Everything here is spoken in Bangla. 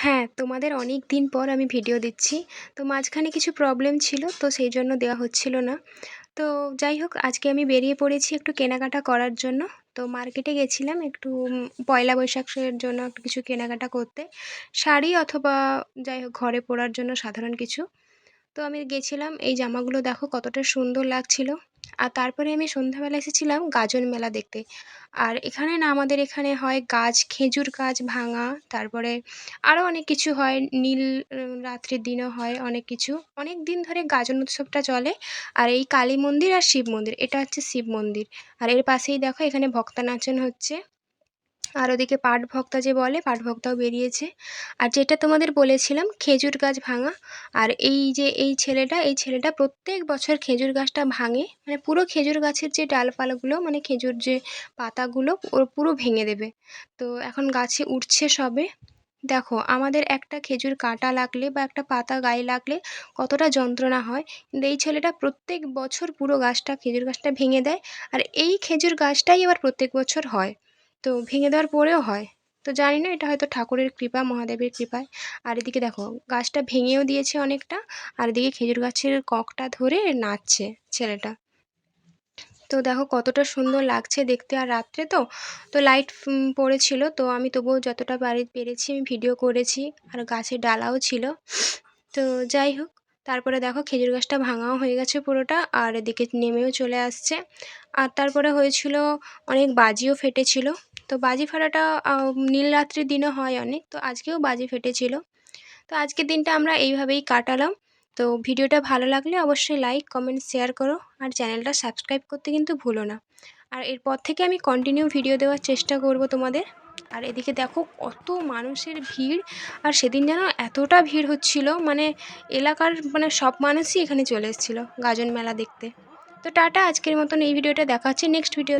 হ্যাঁ, তোমাদের অনেক দিন পর আমি ভিডিও দিচ্ছি। তো মাঝখানে কিছু প্রবলেম ছিল, তো সেই জন্য দেওয়া হচ্ছিল না। তো যাই হোক, আজকে আমি বেরিয়ে পড়েছি একটু কেনাকাটা করার জন্য। তো মার্কেটে গেছিলাম একটু পয়লা বৈশাখের জন্য একটু কিছু কেনাকাটা করতে। শাড়ি অথবা যাই হোক ঘরে পরার জন্য সাধারণ কিছু। তো আমি গেছিলাম, এই জামাগুলো দেখো কতটা সুন্দর লাগছিল। আর তারপরে আমি সন্ধ্যাবেলা এসেছিলাম গাজন মেলা দেখতে। আর এখানে না, আমাদের এখানে হয় গাছ, খেজুর গাছ ভাঙা, তারপরে আরও অনেক কিছু হয়। নীল রাত্রির দিনও হয় অনেক কিছু। অনেক দিন ধরে গাজন উৎসবটা চলে। আর এই কালী মন্দির আর শিব মন্দির, এটা হচ্ছে শিব মন্দির। আর এর পাশেই দেখো এখানে ভক্তা নাচন হচ্ছে। আর ওদিকে পাট ভক্তা যে বলে, পাট ভক্তাও বেরিয়েছে। আর যেটা তোমাদের বলেছিলাম খেজুর গাছ ভাঙা, আর এই ছেলেটা প্রত্যেক বছর খেজুর গাছটা ভাঙে, মানে পুরো খেজুর গাছের যে ডালপালাগুলো, মানে খেজুর যে পাতাগুলো ওর পুরো ভেঙে দেবে। তো এখন গাছে উঠছে সবে। দেখো, আমাদের একটা খেজুর কাঁটা লাগলে বা একটা পাতা গায়ে লাগলে কতটা যন্ত্রণা হয়, কিন্তু এই ছেলেটা প্রত্যেক বছর পুরো গাছটা, খেজুর গাছটা ভেঙে দেয়। আর এই খেজুর গাছটাই আবার প্রত্যেক বছর হয়। তো ভেঙে দেওয়ার পরেও হয়। তো জানি না, এটা হয়তো ঠাকুরের কৃপা, মহাদেবের কৃপায়। আর এদিকে দেখো, গাছটা ভেঙেও দিয়েছে অনেকটা। আর এদিকে খেজুর গাছের ককটা ধরে নাচছে ছেলেটা। তো দেখো কতটা সুন্দর লাগছে দেখতে। আর রাত্রে তো তো লাইট পড়েছিল, তো আমি তবুও যতটা পেরেছি আমি ভিডিও করেছি। আর গাছের ডালাও ছিল। তো যাই হোক, তারপরে দেখো খেজুর গাছটা ভাঙাও হয়ে গেছে পুরোটা, আর এদিকে নেমেও চলে আসছে। আর তারপরে হয়েছিল অনেক বাজিও ফেটেছিল। তো বাজি ফাটাটা নীল রাত্রির দিনও হয় অনেক, তো আজকেও বাজি ফেটেছিল। তো আজকের দিনটা আমরা এইভাবেই কাটালাম। তো ভিডিওটা ভালো লাগলে অবশ্যই লাইক, কমেন্ট, শেয়ার করো। আর চ্যানেলটা সাবস্ক্রাইব করতে কিন্তু ভুলো না। আর এরপর থেকে আমি কন্টিনিউ ভিডিও দেওয়ার চেষ্টা করব তোমাদের। আর এদিকে দেখো কত মানুষের ভিড়। আর সেদিন যেন এতটা ভিড় হচ্ছিল, মানে এলাকার মানে সব মানুষই এখানে চলে এসেছিলো গাজন মেলা দেখতে। তো টাটা, আজকের মতন এই ভিডিওটা দেখা হচ্ছে নেক্সট ভিডিও।